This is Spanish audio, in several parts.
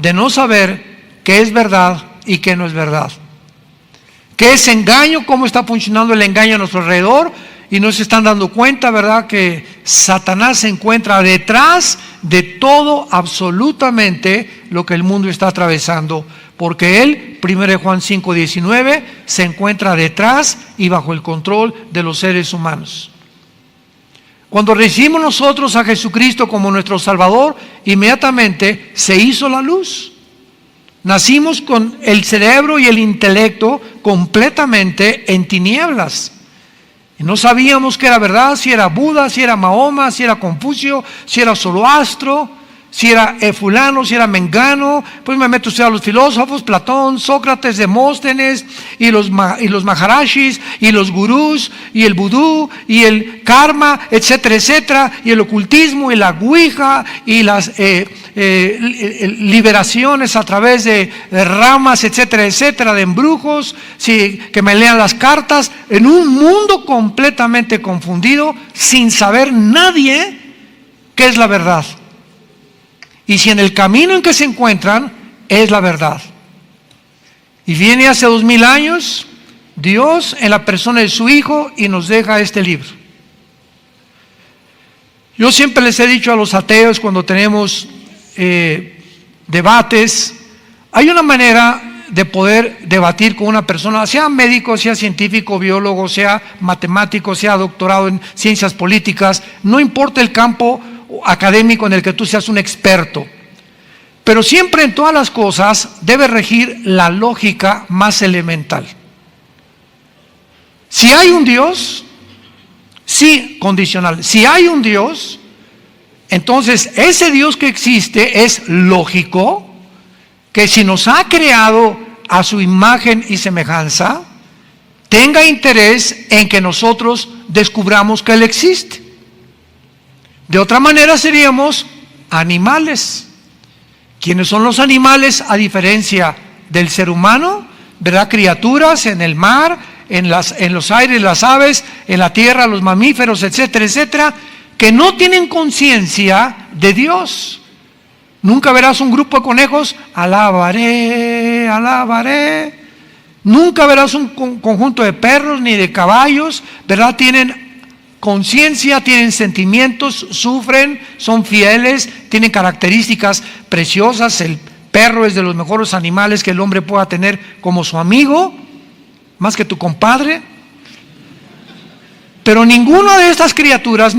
de no saber qué es verdad y qué no es verdad. ¿Qué es engaño? ¿Cómo está funcionando el engaño a nuestro alrededor? Y no se están dando cuenta, ¿verdad?, que Satanás se encuentra detrás de todo, absolutamente, lo que el mundo está atravesando. Porque él, 1 Juan 5:19, se encuentra detrás y bajo el control de los seres humanos. Cuando recibimos nosotros a Jesucristo como nuestro Salvador, inmediatamente se hizo la luz. Nacimos con el cerebro y el intelecto completamente en tinieblas. Y no sabíamos qué era verdad, si era Buda, si era Mahoma, si era Confucio, si era Zoroastro, si era fulano, si era mengano. Pues me meto a los filósofos, Platón, Sócrates, Demóstenes, y los maharashis, y los gurús, y el vudú, y el karma, etcétera, etcétera, y el ocultismo, y la ouija, y las liberaciones a través de ramas, etcétera, etcétera, de embrujos, que me lean las cartas, en un mundo completamente confundido, sin saber nadie qué es la verdad. Y si en el camino en que se encuentran es la verdad. Y viene hace 2000 años Dios en la persona de su Hijo y nos deja este libro. Yo siempre les he dicho a los ateos cuando tenemos debates, hay una manera de poder debatir con una persona, sea médico, sea científico, biólogo, sea matemático, sea doctorado en ciencias políticas, no importa el campo académico en el que tú seas un experto, pero siempre en todas las cosas debe regir la lógica más elemental. Si hay un Dios, sí, condicional, si hay un Dios, entonces ese Dios que existe es lógico que si nos ha creado a su imagen y semejanza, tenga interés en que nosotros descubramos que Él existe. De otra manera seríamos animales. ¿Quiénes son los animales a diferencia del ser humano? ¿Verdad? Criaturas en el mar, en los aires, las aves, en la tierra, los mamíferos, etcétera, etcétera, que no tienen conciencia de Dios. Nunca verás un grupo de conejos, alabaré, alabaré. Nunca verás un conjunto de perros ni de caballos, ¿verdad? Tienen conciencia, tienen sentimientos, sufren, son fieles, tienen características preciosas. El perro es de los mejores animales que el hombre pueda tener como su amigo, más que tu compadre. Pero ninguna de estas criaturas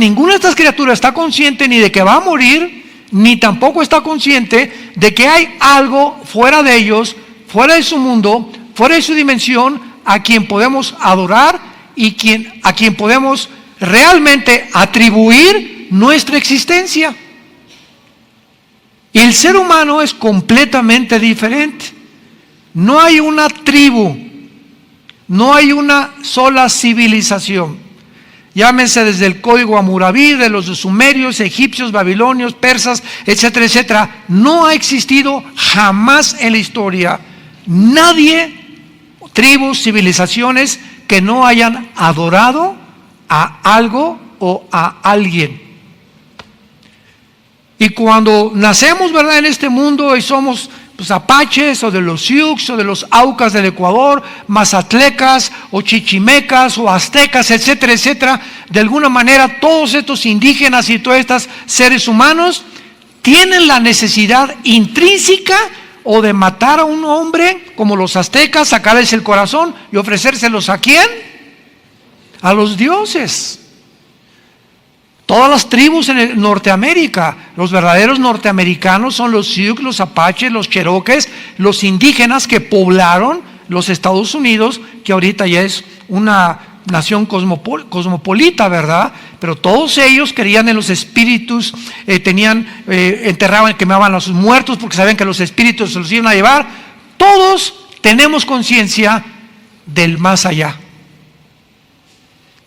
está consciente ni de que va a morir, ni tampoco está consciente de que hay algo fuera de ellos, fuera de su mundo, fuera de su dimensión, a quien podemos adorar y a quien podemos realmente atribuir nuestra existencia. Y el ser humano es completamente diferente. No hay una tribu, no hay una sola civilización. Llámense desde el código Hammurabi, de los sumerios, egipcios, babilonios, persas, etcétera, etcétera. No ha existido jamás en la historia nadie, tribus, civilizaciones que no hayan adorado a algo o a alguien. Y cuando nacemos, ¿verdad?, en este mundo y somos apaches o de los Sioux o de los Aucas del Ecuador, mazatlecas o chichimecas o aztecas, etcétera, etcétera, de alguna manera todos estos indígenas y todos estos seres humanos tienen la necesidad intrínseca o de matar a un hombre como los aztecas, sacarles el corazón y ofrecérselos ¿a quién? A los dioses. Todas las tribus en Norteamérica, los verdaderos norteamericanos son los Sioux, los apaches, los cherokees, los indígenas que poblaron los Estados Unidos, que ahorita ya es una nación cosmopolita, ¿verdad? Pero todos ellos creían en los espíritus, enterraban, quemaban a sus muertos porque sabían que los espíritus se los iban a llevar. Todos tenemos conciencia del más allá.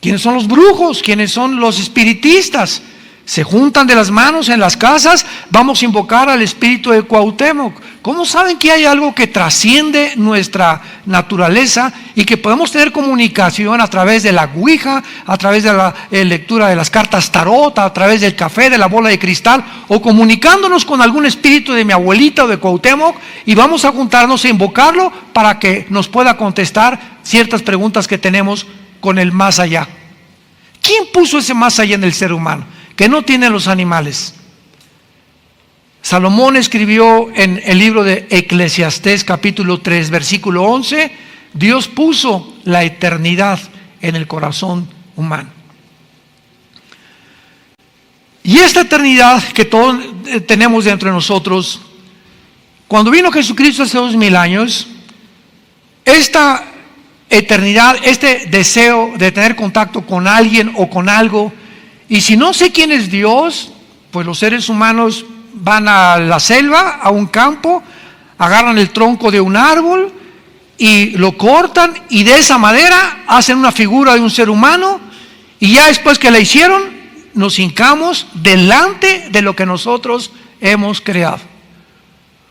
¿Quiénes son los brujos? ¿Quiénes son los espiritistas? Se juntan de las manos en las casas, vamos a invocar al espíritu de Cuauhtémoc. ¿Cómo saben que hay algo que trasciende nuestra naturaleza y que podemos tener comunicación a través de la ouija, a través de la lectura de las cartas tarot, a través del café, de la bola de cristal, o comunicándonos con algún espíritu de mi abuelita o de Cuauhtémoc, y vamos a juntarnos e invocarlo para que nos pueda contestar ciertas preguntas que tenemos con el más allá? ¿Quién puso ese más allá en el ser humano que no tienen los animales? Salomón escribió en el libro de Eclesiastés capítulo 3 versículo 11, Dios puso la eternidad en el corazón humano. Y esta eternidad que todos tenemos dentro de nosotros, cuando vino Jesucristo hace 2000 años, esta eternidad, este deseo de tener contacto con alguien o con algo, y si no sé quién es Dios, pues los seres humanos van a la selva, a un campo, agarran el tronco de un árbol y lo cortan, y de esa madera hacen una figura de un ser humano, y ya después que la hicieron, nos hincamos delante de lo que nosotros hemos creado.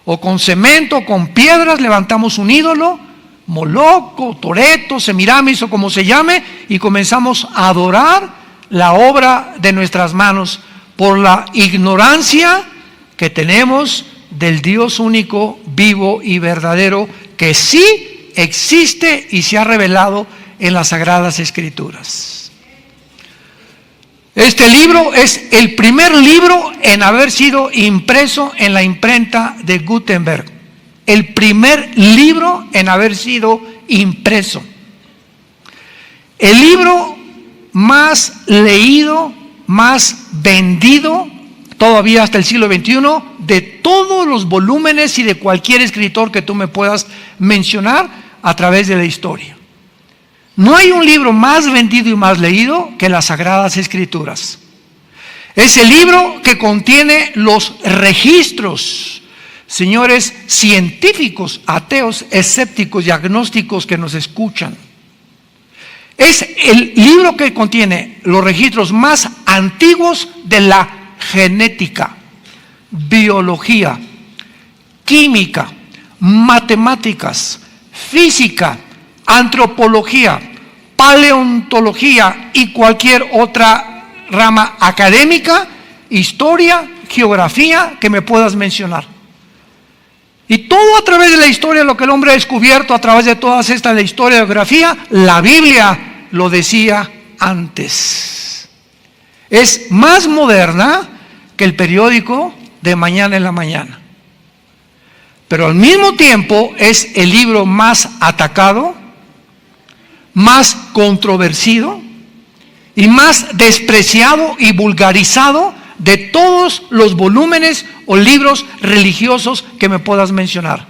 O con cemento, o con piedras, levantamos un ídolo, Moloch, o Toreto, Semiramis, o como se llame, y comenzamos a adorar la obra de nuestras manos por la ignorancia que tenemos del Dios único, vivo y verdadero, que sí existe y se ha revelado en las Sagradas Escrituras. Este libro es el primer libro en haber sido impreso en la imprenta de Gutenberg. El primer libro en haber sido impreso. El libro más leído, más vendido, todavía hasta el siglo XXI, de todos los volúmenes y de cualquier escritor que tú me puedas mencionar a través de la historia. No hay un libro más vendido y más leído que las Sagradas Escrituras. Es el libro que contiene los registros, señores científicos, ateos, escépticos y agnósticos que nos escuchan. Es el libro que contiene los registros más antiguos de la genética, biología, química, matemáticas, física, antropología, paleontología y cualquier otra rama académica, historia, geografía que me puedas mencionar. Y todo a través de la historia, lo que el hombre ha descubierto a través de todas estas, la historia, la geografía, la Biblia lo decía antes. Es más moderna que el periódico de mañana en la mañana. Pero al mismo tiempo es el libro más atacado, más controvertido y más despreciado y vulgarizado de todos los volúmenes o libros religiosos que me puedas mencionar.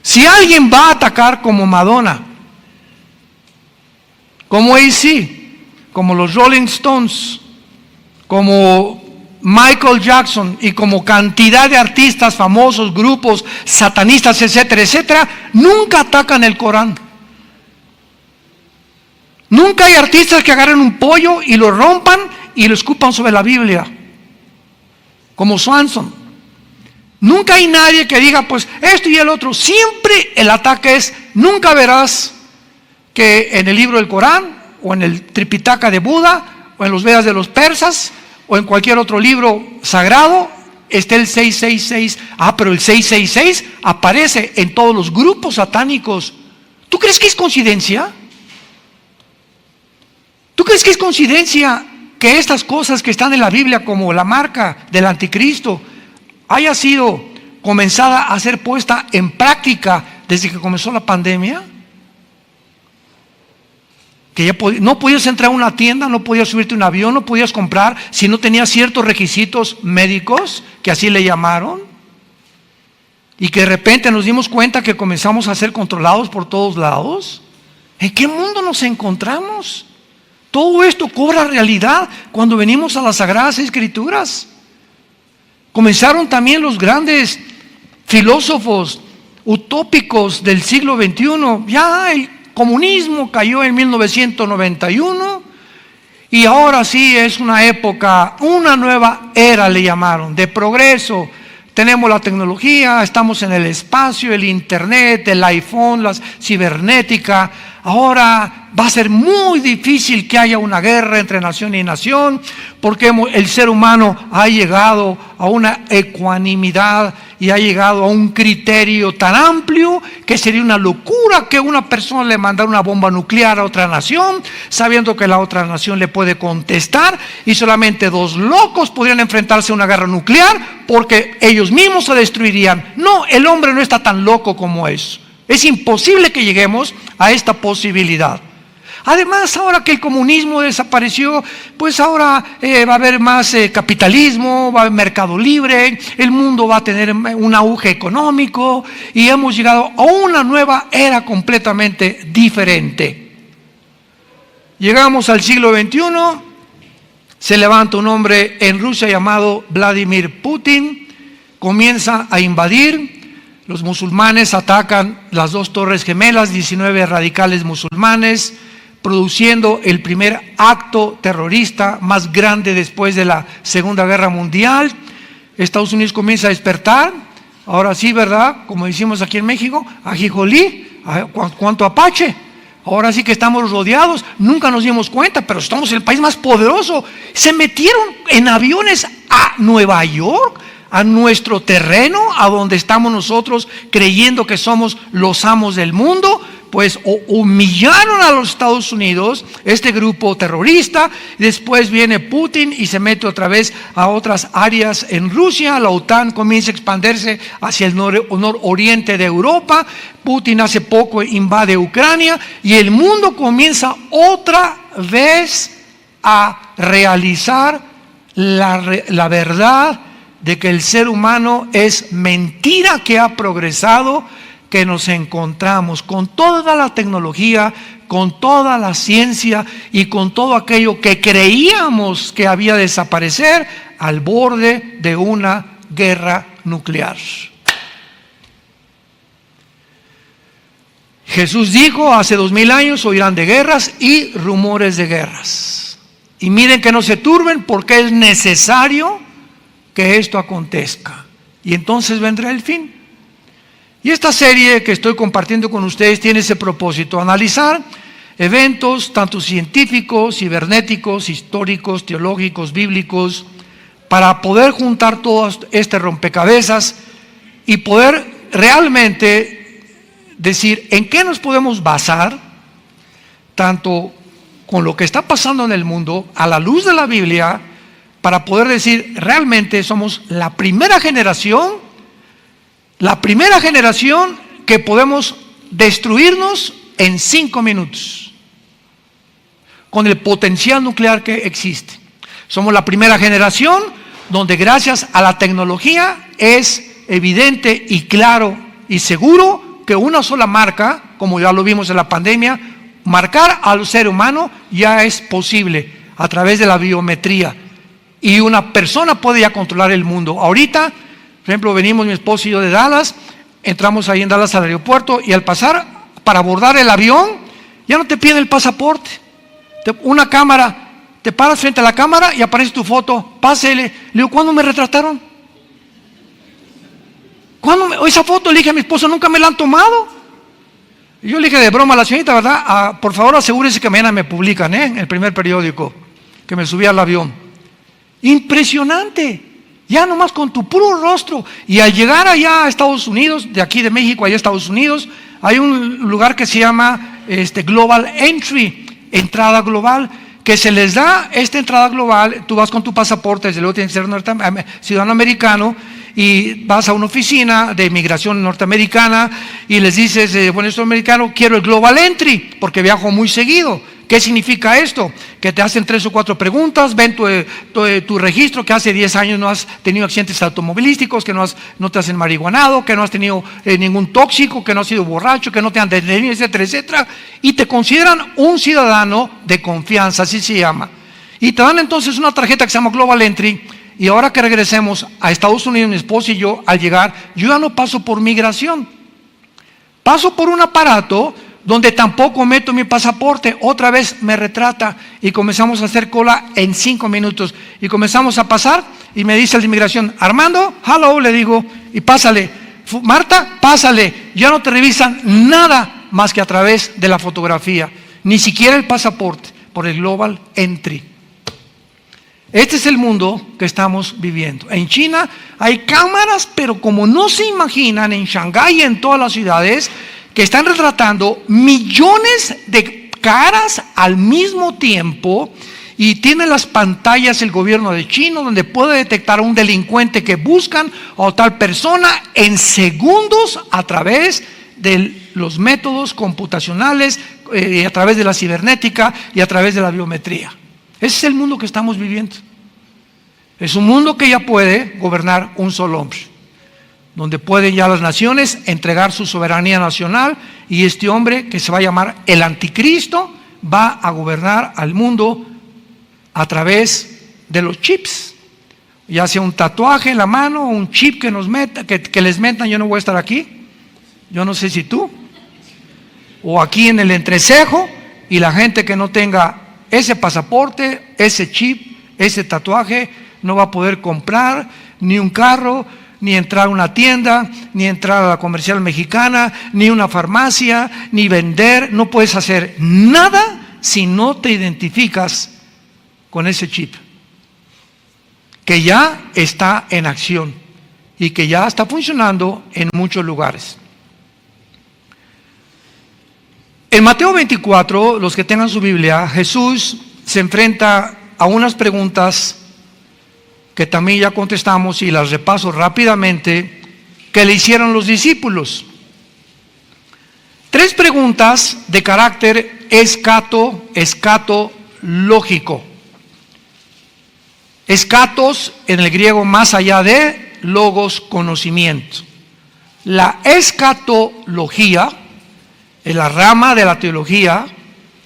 Si alguien va a atacar como Madonna, como AC, como los Rolling Stones, como Michael Jackson y como cantidad de artistas famosos, grupos satanistas, etcétera, etcétera, nunca atacan el Corán. Nunca hay artistas que agarren un pollo y lo rompan y lo escupan sobre la Biblia, como Swanson. Nunca hay nadie que diga, pues esto y el otro. Siempre el ataque es, nunca verás que en el libro del Corán, o en el Tripitaka de Buda, o en los Vedas de los persas, o en cualquier otro libro sagrado, esté el 666. Pero el 666 aparece en todos los grupos satánicos. ¿Tú crees que es coincidencia? ¿Tú crees que es coincidencia que estas cosas que están en la Biblia, como la marca del anticristo, haya sido comenzada a ser puesta en práctica desde que comenzó la pandemia? Que ya no podías entrar a una tienda, no podías subirte a un avión, no podías comprar si no tenías ciertos requisitos médicos, que así le llamaron, y que de repente nos dimos cuenta que comenzamos a ser controlados por todos lados. ¿En qué mundo nos encontramos? Todo esto cobra realidad cuando venimos a las Sagradas Escrituras. Comenzaron también los grandes filósofos utópicos del siglo XXI. Ya el comunismo cayó en 1991 y ahora sí es una época, una nueva era le llamaron, de progreso, tenemos la tecnología, estamos en el espacio, el internet, el iPhone, la cibernética. Ahora va a ser muy difícil que haya una guerra entre nación y nación, porque el ser humano ha llegado a una ecuanimidad y ha llegado a un criterio tan amplio que sería una locura que una persona le mandara una bomba nuclear a otra nación, sabiendo que la otra nación le puede contestar, y solamente dos locos podrían enfrentarse a una guerra nuclear porque ellos mismos se destruirían. No, el hombre no está tan loco como eso. Es imposible que lleguemos a esta posibilidad. Además, ahora que el comunismo desapareció, pues ahora va a haber más capitalismo, va a haber mercado libre, el mundo va a tener un auge económico y hemos llegado a una nueva era completamente diferente. Llegamos al siglo XXI, se levanta un hombre en Rusia llamado Vladimir Putin, comienza a invadir. Los musulmanes atacan las dos torres gemelas, 19 radicales musulmanes, produciendo el primer acto terrorista más grande después de la Segunda Guerra Mundial. Estados Unidos comienza a despertar, ahora sí, ¿verdad? Como decimos aquí en México, ajijolí, cuánto apache. Ahora sí que estamos rodeados, nunca nos dimos cuenta, pero estamos en el país más poderoso. Se metieron en aviones a Nueva York, a nuestro terreno, a donde estamos nosotros creyendo que somos los amos del mundo. Pues humillaron a los Estados Unidos, este grupo terrorista. Después viene Putin y se mete otra vez a otras áreas en Rusia. La OTAN comienza a expandirse hacia el nororiente de Europa. Putin hace poco invade Ucrania y el mundo comienza otra vez a realizar la verdad de que el ser humano es mentira que ha progresado, que nos encontramos con toda la tecnología, con toda la ciencia y con todo aquello que creíamos que había de desaparecer al borde de una guerra nuclear. Jesús dijo hace 2000 años: oirán de guerras y rumores de guerras. Y miren que no se turben, porque es necesario que esto acontezca. Y entonces vendrá el fin. Y esta serie que estoy compartiendo con ustedes tiene ese propósito: analizar eventos tanto científicos, cibernéticos, históricos, teológicos, bíblicos, para poder juntar todo este rompecabezas y poder realmente decir en qué nos podemos basar, tanto con lo que está pasando en el mundo, a la luz de la Biblia, para poder decir realmente somos la primera generación que podemos destruirnos en 5 minutos con el potencial nuclear que existe. Somos la primera generación donde gracias a la tecnología es evidente y claro y seguro que una sola marca, como ya lo vimos en la pandemia, marcar al ser humano ya es posible a través de la biometría. Y una persona puede ya controlar el mundo. Ahorita, por ejemplo, venimos mi esposo y yo de Dallas, entramos ahí en Dallas al aeropuerto y al pasar para abordar el avión, ya no te piden el pasaporte. Una cámara, te paras frente a la cámara y aparece tu foto, pásele. Le digo, ¿cuándo me retrataron? Esa foto, le dije a mi esposo, nunca me la han tomado. Y yo le dije de broma a la señorita, ¿verdad? Por favor asegúrese que mañana me publican, en el primer periódico, que me subí al avión. Impresionante, ya nomás con tu puro rostro. Y al llegar allá a Estados Unidos, de aquí de México allá a Estados Unidos, hay un lugar que se llama Global Entry, entrada global, que se les da esta entrada global. Tú vas con tu pasaporte, desde luego tienes que ser ciudadano americano, y vas a una oficina de inmigración norteamericana y les dices, bueno, estoy americano, quiero el Global Entry, porque viajo muy seguido. ¿Qué significa esto? Que te hacen 3 o 4 preguntas, ven tu registro, que hace 10 años no has tenido accidentes automovilísticos, que no te has enmarihuanado, que no has tenido ningún tóxico, que no has sido borracho, que no te han detenido, etcétera, etcétera. Y te consideran un ciudadano de confianza, así se llama. Y te dan entonces una tarjeta que se llama Global Entry. Y ahora que regresemos a Estados Unidos, mi esposo y yo, al llegar, yo ya no paso por migración. Paso por un aparato donde tampoco meto mi pasaporte. Otra vez me retrata y comenzamos a hacer cola en 5 minutos. Y comenzamos a pasar y me dice el de inmigración: Armando, hello, le digo, y pásale. Marta, pásale. Ya no te revisan nada más que a través de la fotografía. Ni siquiera el pasaporte, por el Global Entry. Este es el mundo que estamos viviendo. En China hay cámaras, pero como no se imaginan, en Shanghái y en todas las ciudades, que están retratando millones de caras al mismo tiempo, y tiene las pantallas el gobierno de China donde puede detectar a un delincuente que buscan a tal persona en segundos a través de los métodos computacionales, a través de la cibernética y a través de la biometría. Ese es el mundo que estamos viviendo. Es un mundo que ya puede gobernar un solo hombre, donde pueden ya las naciones entregar su soberanía nacional, y este hombre, que se va a llamar el anticristo, va a gobernar al mundo a través de los chips, ya sea un tatuaje en la mano o un chip que nos meta, que les metan. Yo no voy a estar aquí, yo no sé si tú, o aquí en el entrecejo, y la gente que no tenga ese pasaporte, ese chip, ese tatuaje, no va a poder comprar ni un carro, ni entrar a una tienda, ni entrar a la comercial mexicana, ni una farmacia, ni vender. No puedes hacer nada si no te identificas con ese chip, que ya está en acción y que ya está funcionando en muchos lugares. En Mateo 24, los que tengan su Biblia, Jesús se enfrenta a unas preguntas que también ya contestamos, y las repaso rápidamente, que le hicieron los discípulos. 3 preguntas de carácter escatológico. Escatos en el griego, más allá de, logos, conocimiento. La escatología es la rama de la teología,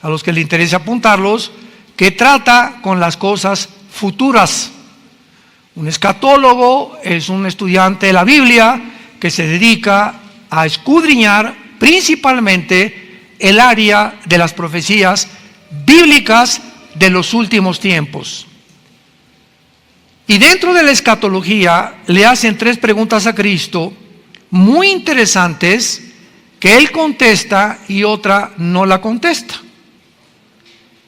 a los que les interesa apuntarlos, que trata con las cosas futuras. Un escatólogo es un estudiante de la Biblia que se dedica a escudriñar principalmente el área de las profecías bíblicas de los últimos tiempos. Y dentro de la escatología le hacen 3 preguntas a Cristo muy interesantes, que Él contesta y otra no la contesta.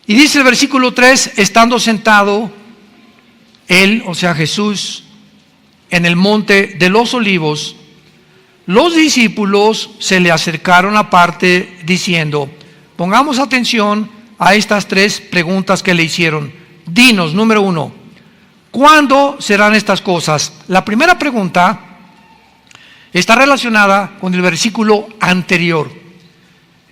Y dice el versículo 3: estando sentado Él, o sea Jesús, en el monte de los olivos, los discípulos se le acercaron aparte diciendo: pongamos atención a estas 3 preguntas que le hicieron. Dinos, número 1, ¿cuándo serán estas cosas? La primera pregunta está relacionada con el versículo anterior,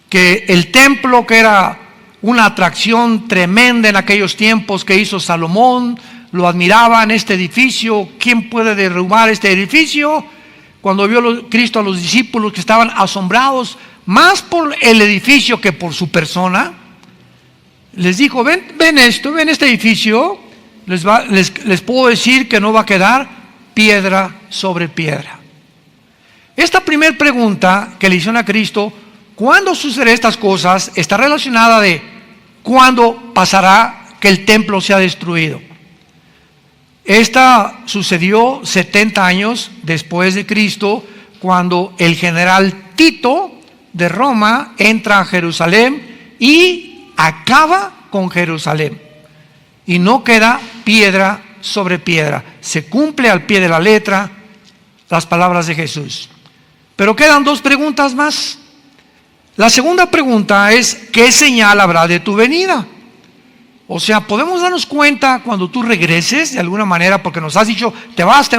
que el templo, que era una atracción tremenda en aquellos tiempos, que hizo Salomón, lo admiraban, este edificio. ¿Quién puede derrumbar este edificio? Cuando vio Cristo a los discípulos, que estaban asombrados más por el edificio que por su persona, les dijo: ven este edificio, les puedo decir que no va a quedar piedra sobre piedra. Esta primera pregunta que le hicieron a Cristo, ¿cuándo sucederán estas cosas?, está relacionada de cuándo pasará que el templo sea destruido. Esta sucedió 70 años después de Cristo, cuando el general Tito de Roma entra a Jerusalén y acaba con Jerusalén. Y no queda piedra sobre piedra. Se cumple al pie de la letra las palabras de Jesús. Pero quedan 2 preguntas más. La segunda pregunta es: ¿qué señal habrá de tu venida? O sea, podemos darnos cuenta cuando tú regreses, de alguna manera, porque nos has dicho, te vas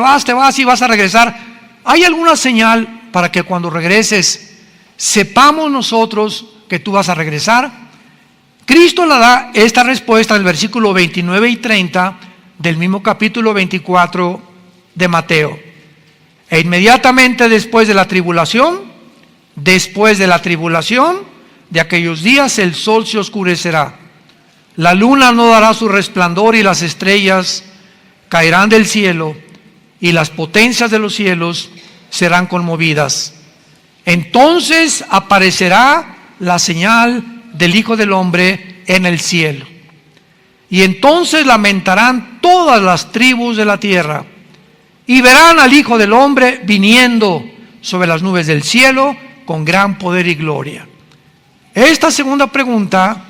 y vas a regresar. ¿Hay alguna señal para que cuando regreses sepamos nosotros que tú vas a regresar? Cristo le da esta respuesta en el versículo 29 y 30 del mismo capítulo 24 de Mateo. E inmediatamente después de la tribulación de aquellos días, el sol se oscurecerá, la luna no dará su resplandor, y las estrellas caerán del cielo, y las potencias de los cielos serán conmovidas. Entonces aparecerá la señal del Hijo del Hombre en el cielo. Y entonces lamentarán todas las tribus de la tierra y verán al Hijo del Hombre viniendo sobre las nubes del cielo con gran poder y gloria. Esta segunda pregunta,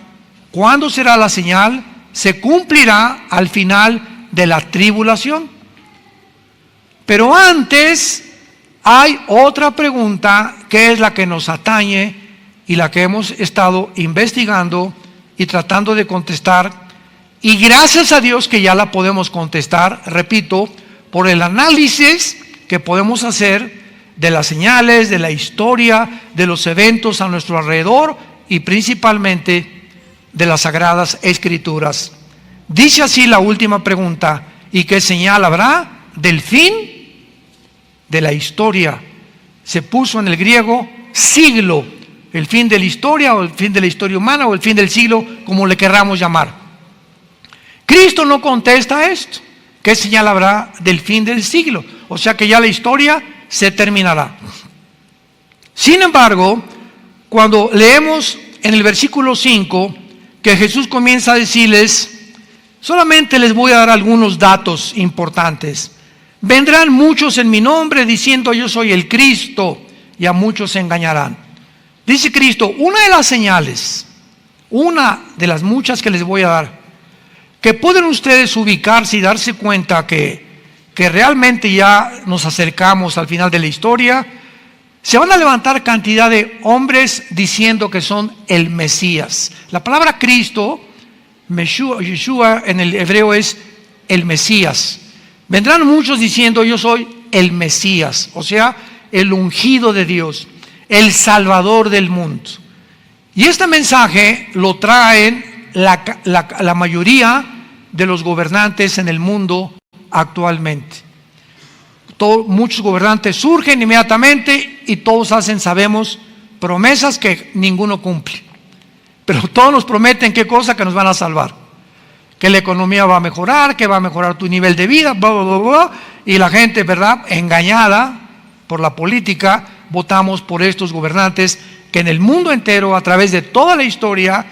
¿cuándo será la señal?, se cumplirá al final de la tribulación. Pero antes hay otra pregunta que es la que nos atañe y la que hemos estado investigando y tratando de contestar. Y gracias a Dios que ya la podemos contestar, repito, por el análisis que podemos hacer de las señales, de la historia, de los eventos a nuestro alrededor y principalmente de las Sagradas Escrituras. Dice así la última pregunta: ¿y qué señal habrá del fin de la historia? Se puso en el griego siglo, el fin de la historia o el fin de la historia humana o el fin del siglo, como le querramos llamar. Cristo no contesta esto. ¿Qué señal habrá del fin del siglo? O sea que ya la historia se terminará. Sin embargo, cuando leemos en el versículo 5 que Jesús comienza a decirles, solamente les voy a dar algunos datos importantes. Vendrán muchos en mi nombre diciendo yo soy el Cristo, y a muchos se engañarán. Dice Cristo, una de las señales, una de las muchas que les voy a dar, que pueden ustedes ubicarse y darse cuenta que realmente ya nos acercamos al final de la historia. Se van a levantar cantidad de hombres diciendo que son el Mesías. La palabra Cristo, Yeshua en el hebreo es el Mesías. Vendrán muchos diciendo yo soy el Mesías, o sea, el ungido de Dios, el Salvador del mundo. Y este mensaje lo traen la mayoría de los gobernantes en el mundo actualmente. Muchos gobernantes surgen inmediatamente y todos hacen, sabemos, promesas que ninguno cumple. Pero todos nos prometen qué cosa, que nos van a salvar, que la economía va a mejorar, que va a mejorar tu nivel de vida, bla, bla, bla, bla. Y la gente, ¿verdad?, engañada por la política, votamos por estos gobernantes que en el mundo entero, a través de toda la historia,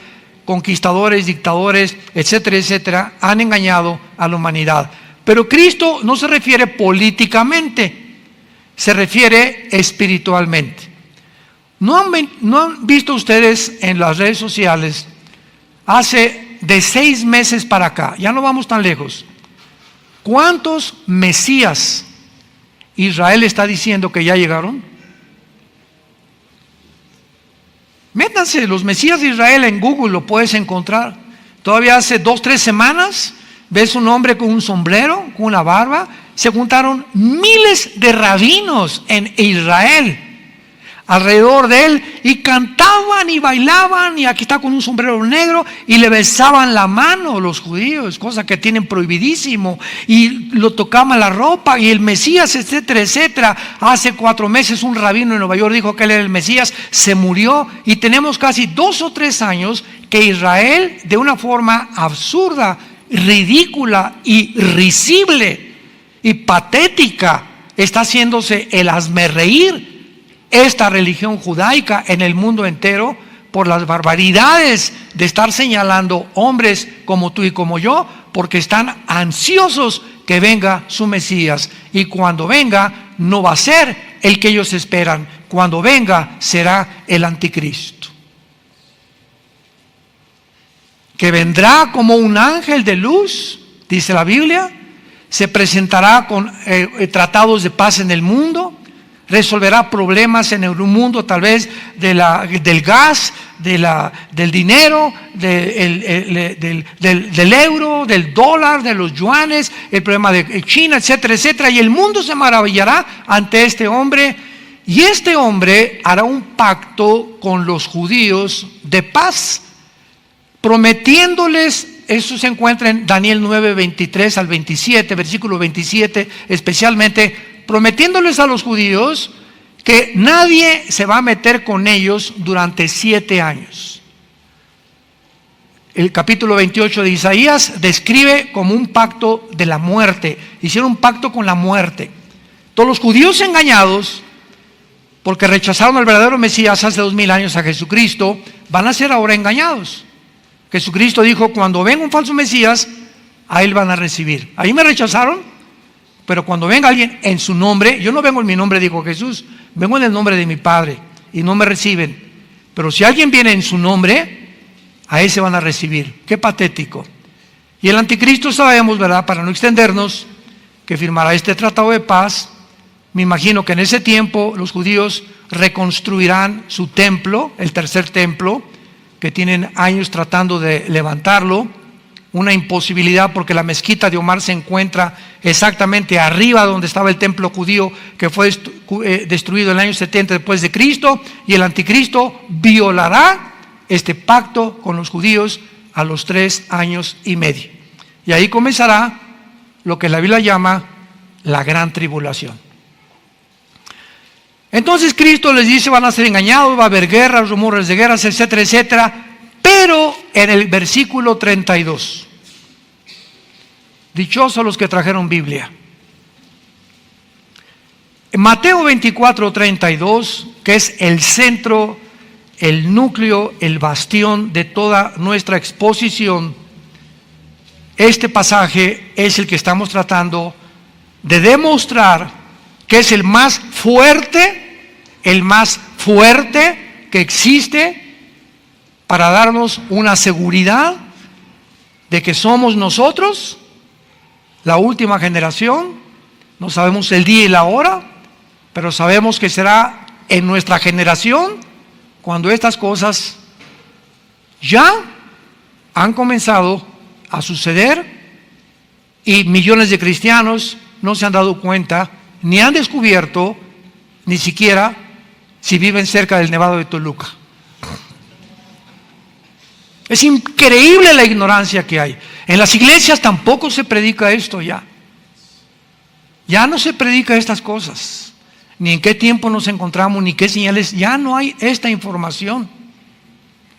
conquistadores, dictadores, etcétera, etcétera, han engañado a la humanidad. Pero Cristo no se refiere políticamente, se refiere espiritualmente. ¿No han visto ustedes en las redes sociales, hace de 6 meses para acá, ya no vamos tan lejos, cuántos Mesías Israel está diciendo que ya llegaron? Métanse, los Mesías de Israel en Google, lo puedes encontrar. Todavía hace 2-3 semanas, ves un hombre con un sombrero, con una barba. Se juntaron miles de rabinos en Israel alrededor de él y cantaban y bailaban, y aquí está con un sombrero negro, y le besaban la mano los judíos, cosa que tienen prohibidísimo, y lo tocaban la ropa, y el Mesías, etcétera, etcétera. Hace 4 meses un rabino en Nueva York dijo que él era el Mesías, se murió, y tenemos casi 2 o 3 años que Israel, de una forma absurda, ridícula y risible y patética, está haciéndose el hazmerreír esta religión judaica en el mundo entero por las barbaridades de estar señalando hombres como tú y como yo, porque están ansiosos que venga su Mesías, y cuando venga no va a ser el que ellos esperan. Cuando venga será el anticristo, que vendrá como un ángel de luz, dice la Biblia, se presentará con tratados de paz en el mundo, resolverá problemas en el mundo, tal vez del gas, del dinero, del euro, del dólar, de los yuanes, el problema de China, etcétera, etcétera. Y el mundo se maravillará ante este hombre, y este hombre hará un pacto con los judíos de paz, prometiéndoles. Eso se encuentra en Daniel 9, 23 al 27, versículo 27 especialmente, prometiéndoles a los judíos que nadie se va a meter con ellos durante 7 años. El capítulo 28 de Isaías describe como un pacto de la muerte. Hicieron un pacto con la muerte. Todos los judíos engañados porque rechazaron al verdadero Mesías hace 2000 años, a Jesucristo, van a ser ahora engañados. Jesucristo dijo, cuando venga un falso Mesías, a él van a recibir. Ahí me rechazaron, pero cuando venga alguien en su nombre, yo no vengo en mi nombre, dijo Jesús, vengo en el nombre de mi Padre, y no me reciben. Pero si alguien viene en su nombre, a ese van a recibir. Qué patético. Y el anticristo sabemos, ¿verdad?, para no extendernos, que firmará este tratado de paz. Me imagino que en ese tiempo los judíos reconstruirán su templo, el tercer templo, que tienen años tratando de levantarlo. Una imposibilidad, porque la mezquita de Omar se encuentra exactamente arriba donde estaba el templo judío, que fue destruido en el año 70 después de Cristo, y el anticristo violará este pacto con los judíos a los 3 años y medio. Y ahí comenzará lo que la Biblia llama la gran tribulación. Entonces Cristo les dice, van a ser engañados, va a haber guerras, rumores de guerras, etcétera, etcétera. Pero en el versículo 32, dichosos los que trajeron Biblia. En Mateo 24, 32, que es el centro, el núcleo, el bastión de toda nuestra exposición, este pasaje es el que estamos tratando de demostrar que es el más fuerte que existe para darnos una seguridad de que somos nosotros, la última generación. No sabemos el día y la hora, pero sabemos que será en nuestra generación cuando estas cosas ya han comenzado a suceder y millones de cristianos no se han dado cuenta, ni han descubierto, ni siquiera si viven cerca del Nevado de Toluca. Es increíble la ignorancia que hay. En las iglesias tampoco se predica esto ya. Ya no se predica estas cosas. Ni en qué tiempo nos encontramos, ni qué señales. Ya no hay esta información.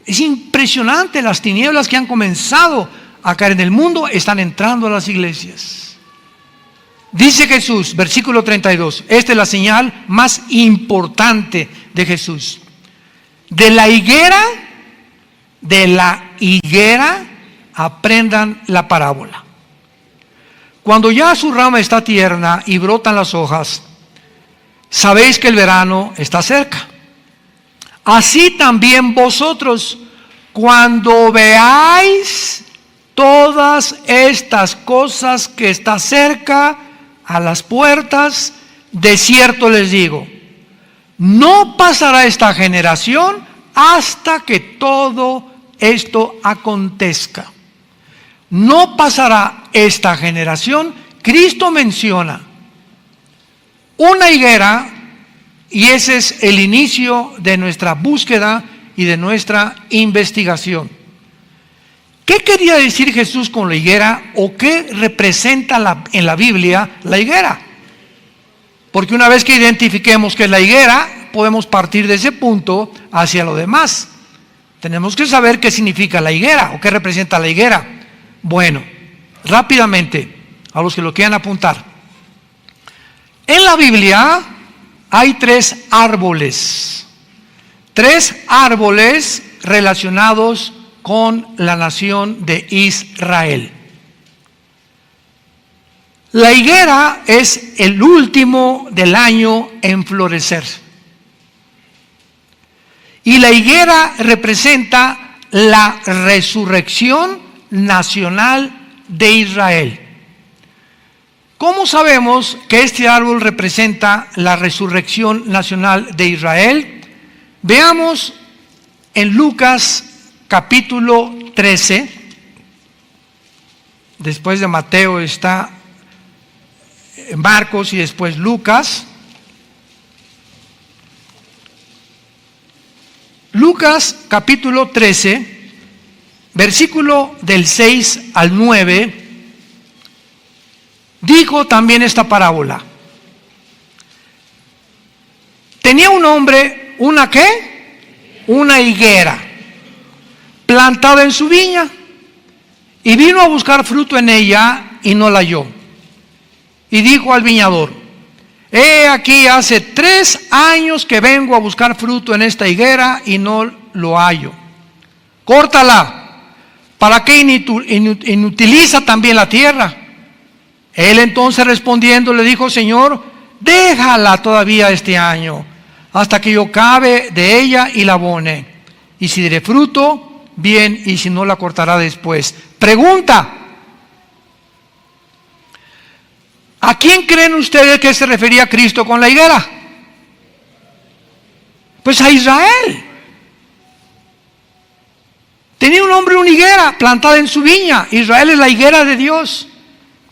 Es impresionante las tinieblas que han comenzado a caer en el mundo, están entrando a las iglesias. Dice Jesús, versículo 32, esta es la señal más importante de Jesús. De la higuera aprendan la parábola. Cuando ya su rama está tierna y brotan las hojas, sabéis que el verano está cerca. Así también vosotros, cuando veáis todas estas cosas que está cerca a las puertas, de cierto les digo, no pasará esta generación hasta que todo esto acontezca. No pasará esta generación. Cristo menciona una higuera, y ese es el inicio de nuestra búsqueda y de nuestra investigación. ¿Qué quería decir Jesús con la higuera, o qué representa en la Biblia la higuera? Porque una vez que identifiquemos qué es la higuera, podemos partir de ese punto hacia lo demás. Tenemos que saber qué significa la higuera o qué representa la higuera. Bueno, rápidamente, a los que lo quieran apuntar. En la Biblia hay 3 árboles relacionados con la nación de Israel. La higuera es el último del año en florecer. Y la higuera representa la resurrección nacional de Israel. ¿Cómo sabemos que este árbol representa la resurrección nacional de Israel? Veamos en Lucas capítulo 13, después de Mateo está Marcos y después Lucas. Lucas capítulo 13, versículo del 6 al 9, dijo también esta parábola. Tenía un hombre, ¿una qué? Una higuera plantada en su viña, y vino a buscar fruto en ella y no la halló. Y dijo al viñador: he aquí hace 3 años que vengo a buscar fruto en esta higuera y no lo hallo. Córtala, ¿para qué inutiliza también la tierra? Él entonces respondiendo le dijo: Señor, déjala todavía este año, hasta que yo cabe de ella y la abone. Y si diere fruto, bien, y si no, la cortará después. Pregunta: ¿a quién creen ustedes que se refería Cristo con la higuera? Pues a Israel. Tenía un hombre una higuera plantada en su viña. Israel es la higuera de Dios.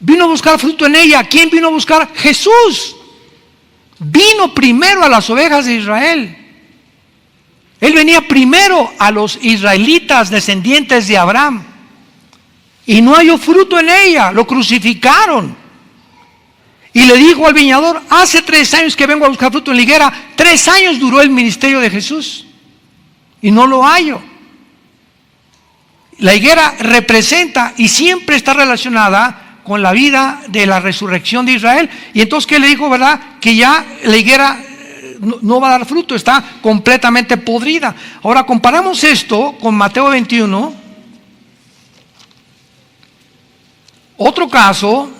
Vino a buscar fruto en ella. ¿Quién vino a buscar? Jesús. Vino primero a las ovejas de Israel. Él venía primero a los israelitas descendientes de Abraham. Y no halló fruto en ella. Lo crucificaron. Y le dijo al viñador: hace 3 años que vengo a buscar fruto en la higuera. 3 años duró el ministerio de Jesús. Y no lo hallo. La higuera representa y siempre está relacionada con la vida de la resurrección de Israel. Y entonces, ¿qué le dijo, verdad? Que ya la higuera no va a dar fruto, está completamente podrida. Ahora comparamos esto con Mateo 21. Otro caso,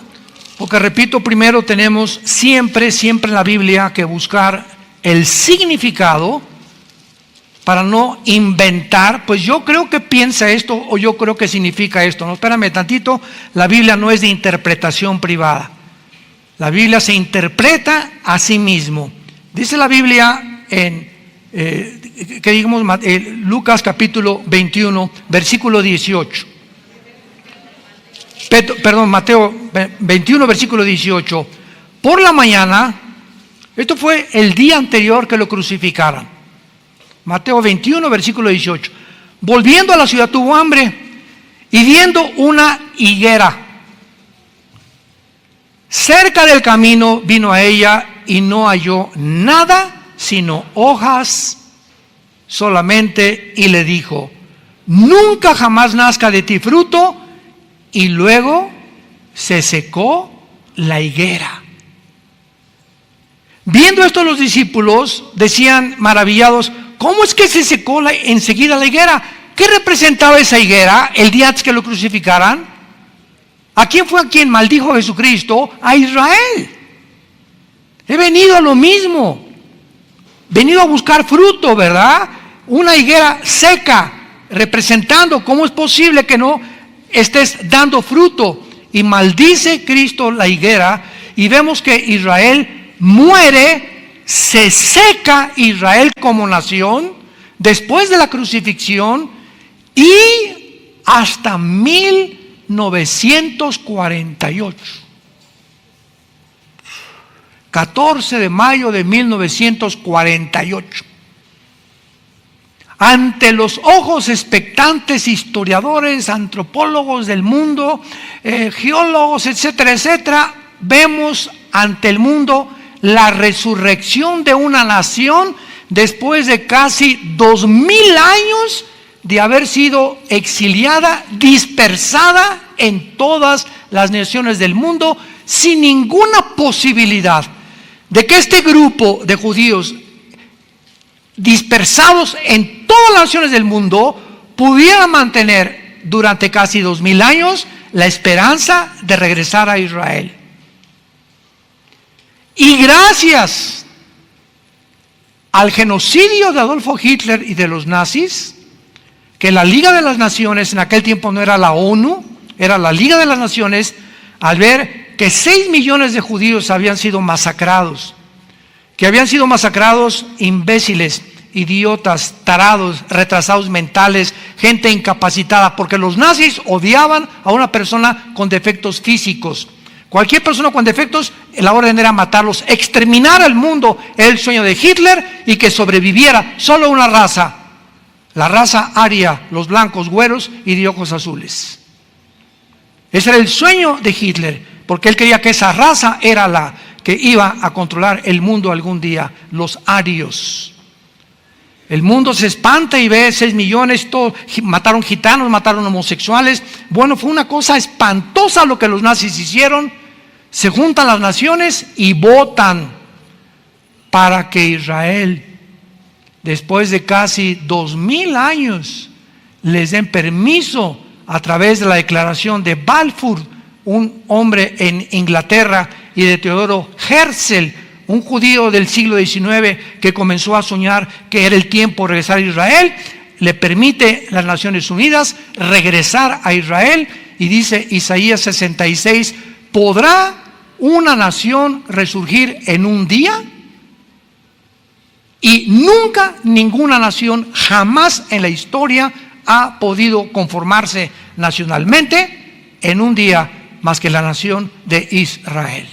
porque repito, primero tenemos siempre en la Biblia que buscar el significado para no inventar, pues yo creo que piensa esto o yo creo que significa esto. No, espérame tantito, la Biblia no es de interpretación privada. La Biblia se interpreta a sí mismo. Dice la Biblia en Lucas capítulo 21, versículo 18. Mateo 21, versículo 18. Por la mañana, esto fue el día anterior que lo crucificaran. Mateo 21, versículo 18. Volviendo a la ciudad tuvo hambre y viendo una higuera cerca del camino, vino a ella y no halló nada sino hojas solamente, y le dijo: nunca jamás nazca de ti fruto. Y luego se secó la higuera. Viendo esto, los discípulos decían maravillados: ¿cómo es que se secó enseguida la higuera? ¿Qué representaba esa higuera el día antes que lo crucificaran? ¿A quién fue a quien maldijo Jesucristo? A Israel. He venido a lo mismo. Venido a buscar fruto, ¿verdad? Una higuera seca, representando cómo es posible que no estés dando fruto. Y maldice Cristo la higuera, y vemos que Israel muere. Se seca Israel como nación después de la crucifixión y hasta 1948. 14 de mayo de 1948. Ante los ojos expectantes historiadores, antropólogos del mundo, geólogos, etcétera, etcétera, vemos ante el mundo la resurrección de una nación después de casi 2000 años de haber sido exiliada, dispersada en todas las naciones del mundo, sin ninguna posibilidad de que este grupo de judíos dispersados en todas las naciones del mundo pudiera mantener durante casi 2000 años la esperanza de regresar a Israel. Y gracias al genocidio de Adolfo Hitler y de los nazis, que la Liga de las Naciones, en aquel tiempo no era la ONU, era la Liga de las Naciones, al ver que 6 millones de judíos habían sido masacrados, imbéciles, idiotas, tarados, retrasados mentales, gente incapacitada, porque los nazis odiaban a una persona con defectos físicos. Cualquier persona con defectos, la orden era matarlos, exterminar al mundo. Era el sueño de Hitler, y que sobreviviera solo una raza, la raza aria, los blancos, güeros y de ojos azules. Ese era el sueño de Hitler, porque él quería que esa raza era la que iba a controlar el mundo algún día, los arios. El mundo se espanta y ve 6 millones, mataron gitanos, mataron homosexuales. Bueno, fue una cosa espantosa lo que los nazis hicieron. Se juntan las naciones y votan para que Israel, después de casi 2000 años, les den permiso a través de la declaración de Balfour, un hombre en Inglaterra, y de Teodoro Herzl, un judío del siglo XIX que comenzó a soñar que era el tiempo de regresar a Israel. Le permite las Naciones Unidas regresar a Israel, y dice Isaías 66, ¿podrá una nación resurgir en un día? Y nunca ninguna nación jamás en la historia ha podido conformarse nacionalmente en un día más que la nación de Israel.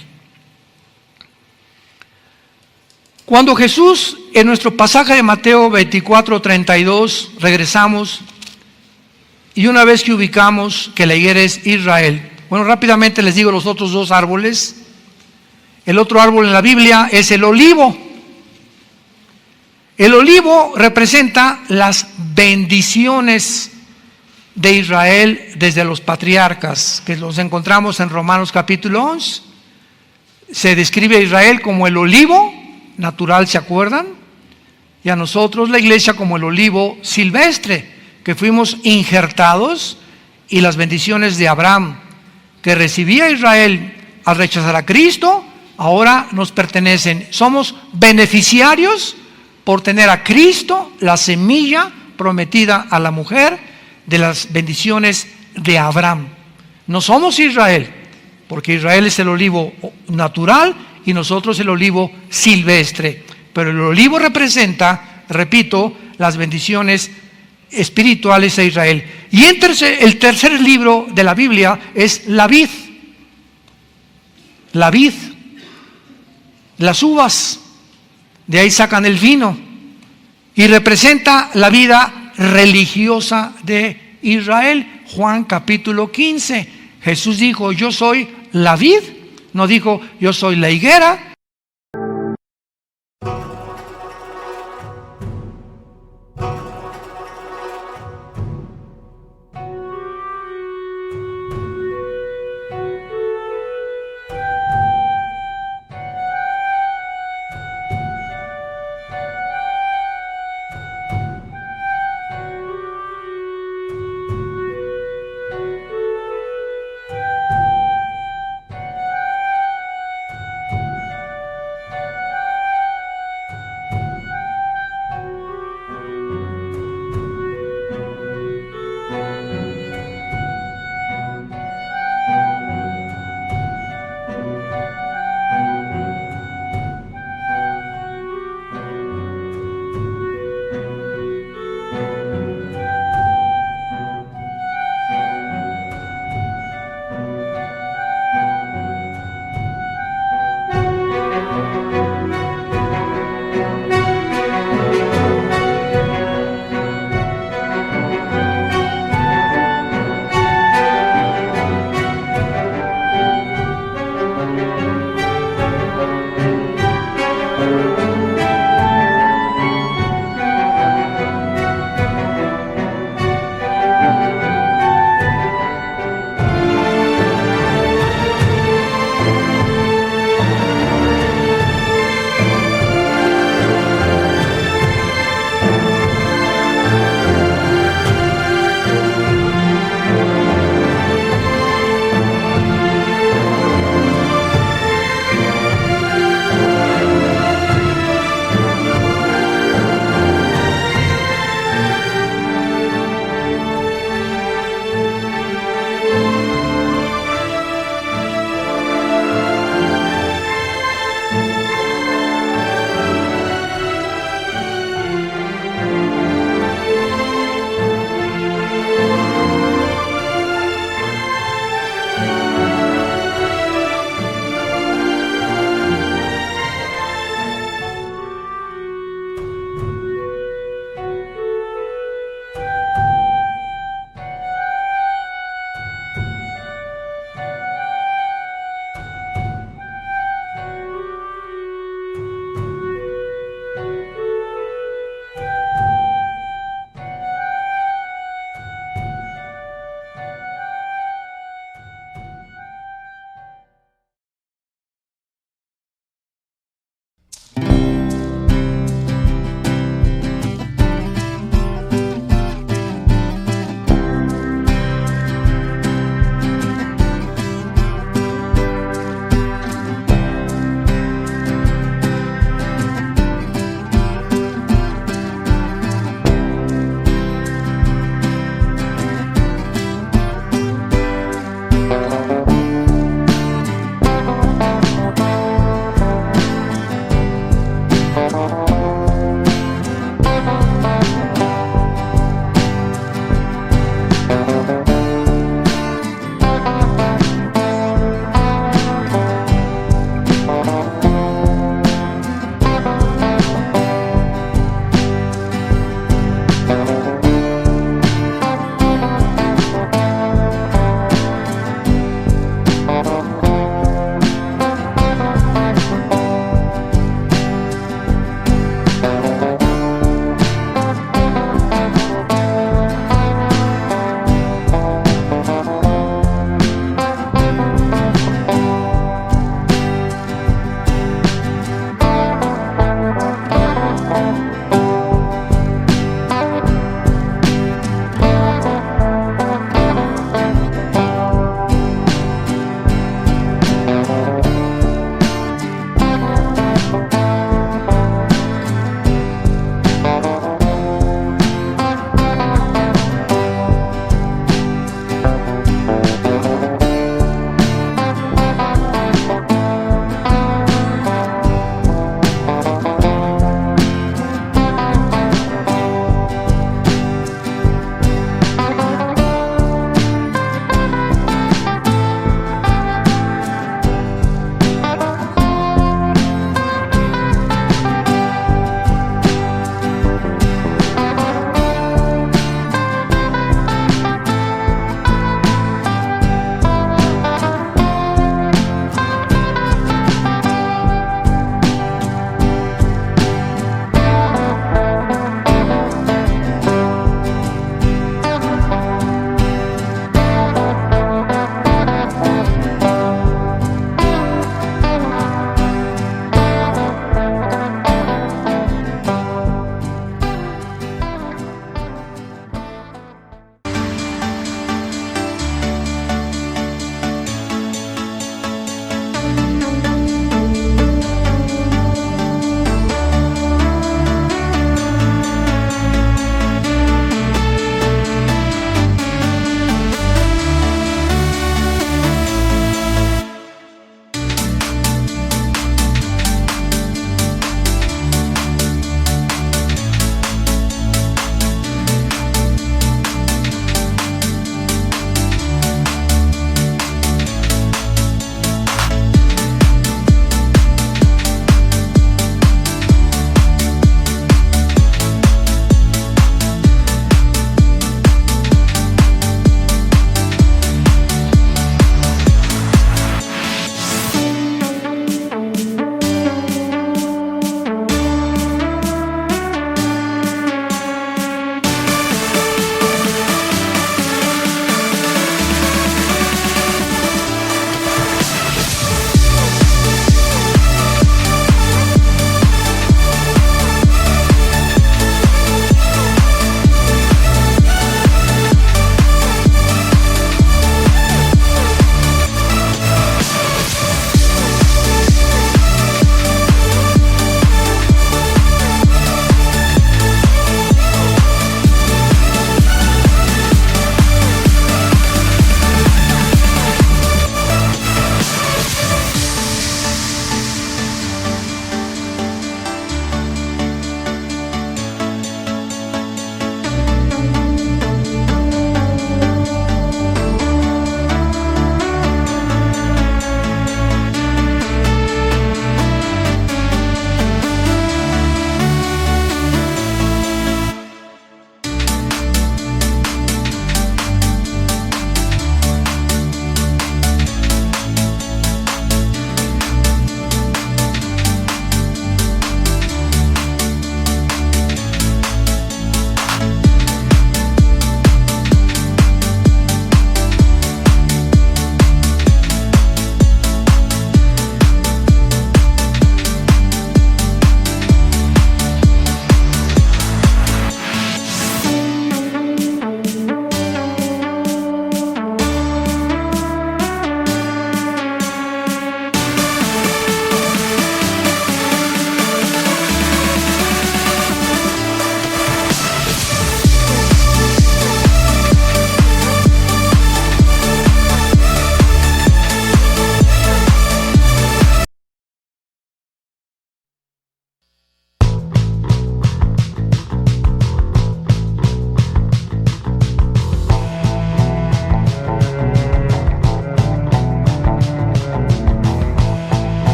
Cuando Jesús, en nuestro pasaje de Mateo 24:32, regresamos, y una vez que ubicamos que la higuera es Israel, bueno, rápidamente les digo los otros dos árboles. El otro árbol en la Biblia es el olivo. El olivo representa las bendiciones de Israel desde los patriarcas, que los encontramos en Romanos capítulo 11. Se describe a Israel como el olivo natural, ¿se acuerdan? Y a nosotros, la iglesia, como el olivo silvestre, que fuimos injertados, y las bendiciones de Abraham, que recibía Israel al rechazar a Cristo, ahora nos pertenecen. Somos beneficiarios por tener a Cristo, la semilla prometida a la mujer, de las bendiciones de Abraham. No somos Israel, porque Israel es el olivo natural y nosotros el olivo silvestre. Pero el olivo representa, repito, las bendiciones espirituales de Israel. Y el tercer libro de la Biblia es la vid. La vid, las uvas, de ahí sacan el vino, y representa la vida religiosa de Israel. Juan capítulo 15, Jesús dijo, yo soy la vid, no dijo yo soy la higuera,